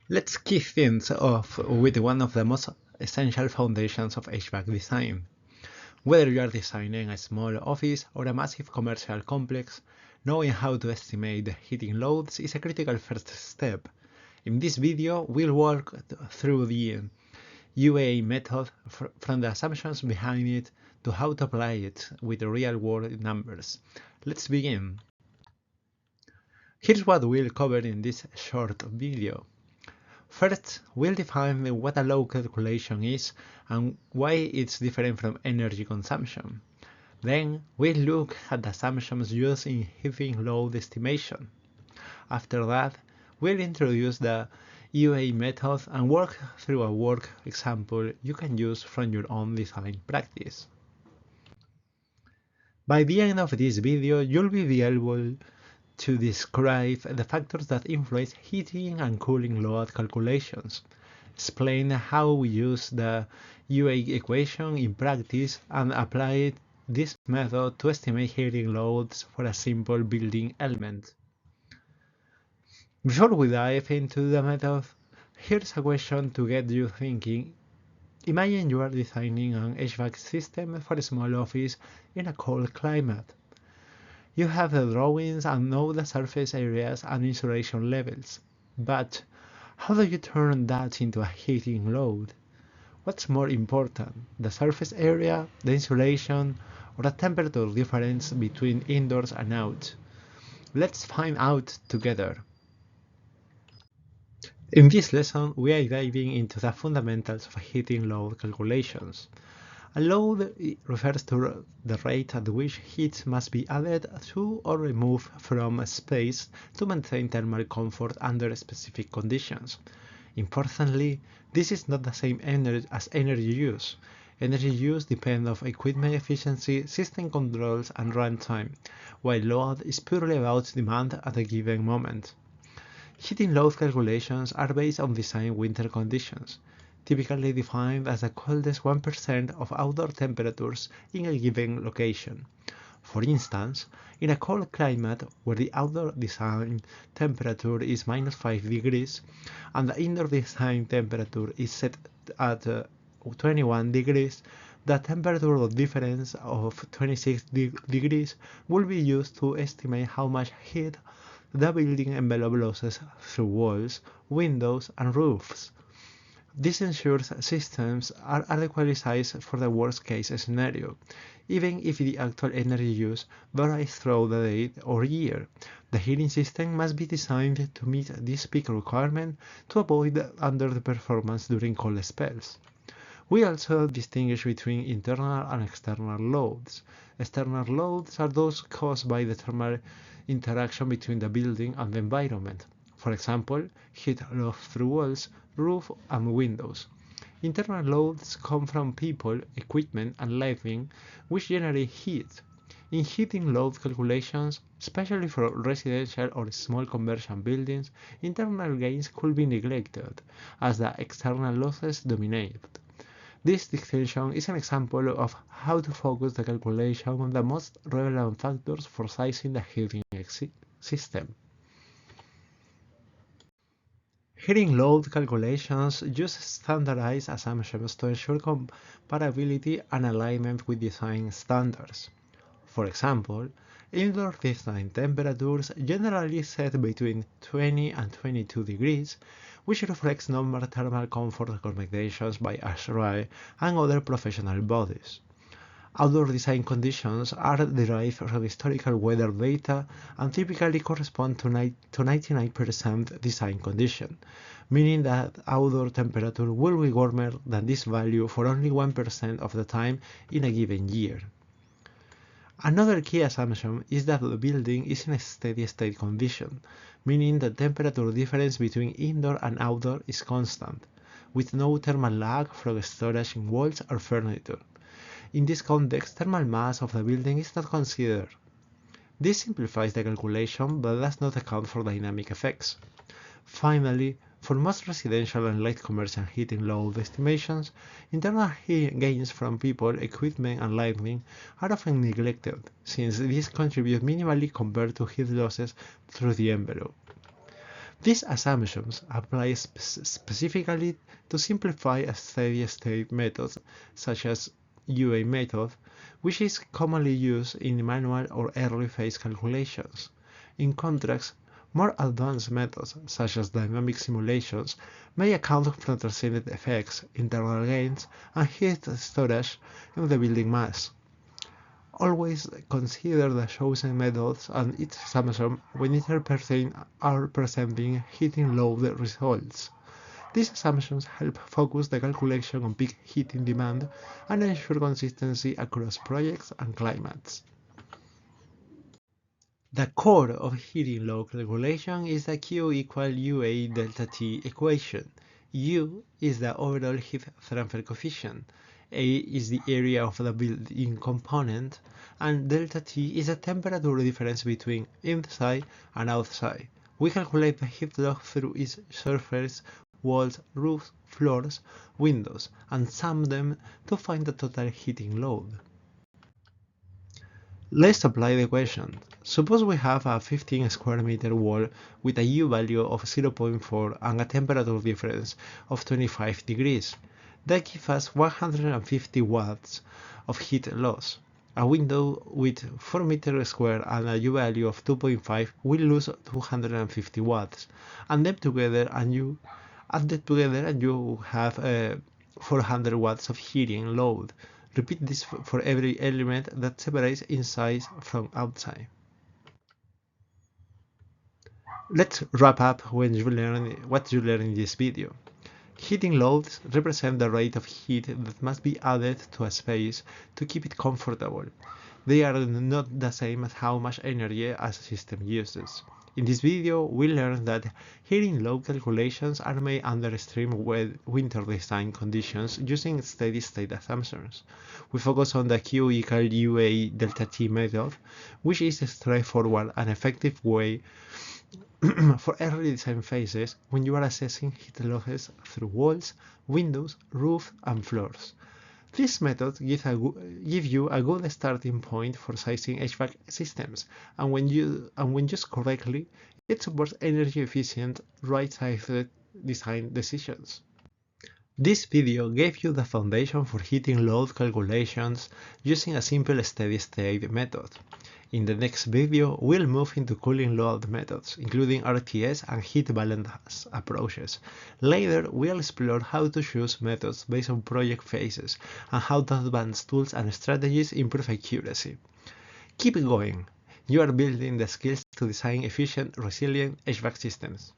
Let's kick things off with one of the most essential foundations of HVAC design. Whether you are designing a small office or a massive commercial complex, knowing how to estimate the heating loads is a critical first step. In this video, we'll walk through the UAE method from the assumptions behind it to how to apply it with real-world numbers. Let's begin. Here's what we'll cover in this short video. First, we'll define what a load calculation is and why it's different from energy consumption. Then, we'll look at the assumptions used in heating load estimation. After that, we'll introduce the UA method and work through a work example you can use from your own design practice. By the end of this video, you'll be able to describe the factors that influence heating and cooling load calculations, explain how we use the UA equation in practice, and apply this method to estimate heating loads for a simple building element. Before we dive into the method, here's a question to get you thinking. Imagine you are designing an HVAC system for a small office in a cold climate. You have the drawings and know the surface areas and insulation levels, but how do you turn that into a heating load? What's more important, the surface area, the insulation, or the temperature difference between indoors and out? Let's find out together. In this lesson, we are diving into the fundamentals of heating load calculations. A load refers to the rate at which heat must be added to or removed from a space to maintain thermal comfort under specific conditions. Importantly, this is not the same as energy use. Energy use depends on equipment efficiency, system controls, and runtime, while load is purely about demand at a given moment. Heating load calculations are based on design winter conditions, typically defined as the coldest 1% of outdoor temperatures in a given location. For instance, in a cold climate where the outdoor design temperature is -5 degrees and the indoor design temperature is set at 21 degrees, the temperature difference of 26 degrees will be used to estimate how much heat the building envelope losses through walls, windows, and roofs. This ensures systems are adequately sized for the worst-case scenario, even if the actual energy use varies throughout the day or year. The heating system must be designed to meet this peak requirement to avoid underperformance during cold spells. We also distinguish between internal and external loads. External loads are those caused by the thermal interaction between the building and the environment. For example, heat loss through walls, roof, and windows. Internal loads come from people, equipment, and lighting, which generate heat. In heating load calculations, especially for residential or small commercial buildings, internal gains could be neglected, as the external losses dominate. This distinction is an example of how to focus the calculation on the most relevant factors for sizing the heating system. Heating load calculations use standardized assumptions to ensure comparability and alignment with design standards. For example, indoor design temperatures generally set between 20 and 22 degrees, which reflects normal thermal comfort recommendations by ASHRAE and other professional bodies. Outdoor design conditions are derived from historical weather data and typically correspond to 99% design condition, meaning that outdoor temperature will be warmer than this value for only 1% of the time in a given year. Another key assumption is that the building is in a steady-state condition, meaning the temperature difference between indoor and outdoor is constant, with no thermal lag from storage in walls or furniture. In this context, thermal mass of the building is not considered. This simplifies the calculation but does not account for dynamic effects. Finally, for most residential and light commercial heating load estimations, internal heat gains from people, equipment, and lighting are often neglected, since these contribute minimally compared to heat losses through the envelope. These assumptions apply specifically to simplify a steady-state methods such as UA method, which is commonly used in manual or early phase calculations. In contrast, more advanced methods, such as dynamic simulations, may account for transient effects, internal gains, and heat storage in the building mass. Always consider the chosen methods and its assumption when interpreting or presenting heating load results. These assumptions help focus the calculation on peak heating demand and ensure consistency across projects and climates. The core of heating load calculation is the Q equal UA delta T equation. U is the overall heat transfer coefficient, A is the area of the building component, and delta T is the temperature difference between inside and outside. We calculate the heat loss through its surface, walls, roofs, floors, windows, and sum them to find the total heating load. Let's apply the equation. Suppose we have a 15 square meter wall with a U value of 0.4 and a temperature difference of 25 degrees. That gives us 150 watts of heat loss. A window with 4 meters square and a U value of 2.5 will lose 250 watts. Add them together and you have 400 watts of heating load. Repeat this for every element that separates inside from outside. Let's wrap up what you learned in this video. Heating loads represent the rate of heat that must be added to a space to keep it comfortable. They are not the same as how much energy a system uses. In this video, we learned that heating load calculations are made under extreme winter design conditions using steady-state assumptions. We focus on the Q equal UA delta T method, which is a straightforward and effective way for early design phases when you are assessing heat losses through walls, windows, roof, and floors. This method gives you a good starting point for sizing HVAC systems, and when used correctly, it supports energy-efficient, right-sized design decisions. This video gave you the foundation for heating load calculations using a simple steady-state method. In the next video, we'll move into cooling load methods, including RTS and heat balance approaches. Later, we'll explore how to choose methods based on project phases and how to advance tools and strategies improve accuracy. Keep going! You are building the skills to design efficient, resilient HVAC systems.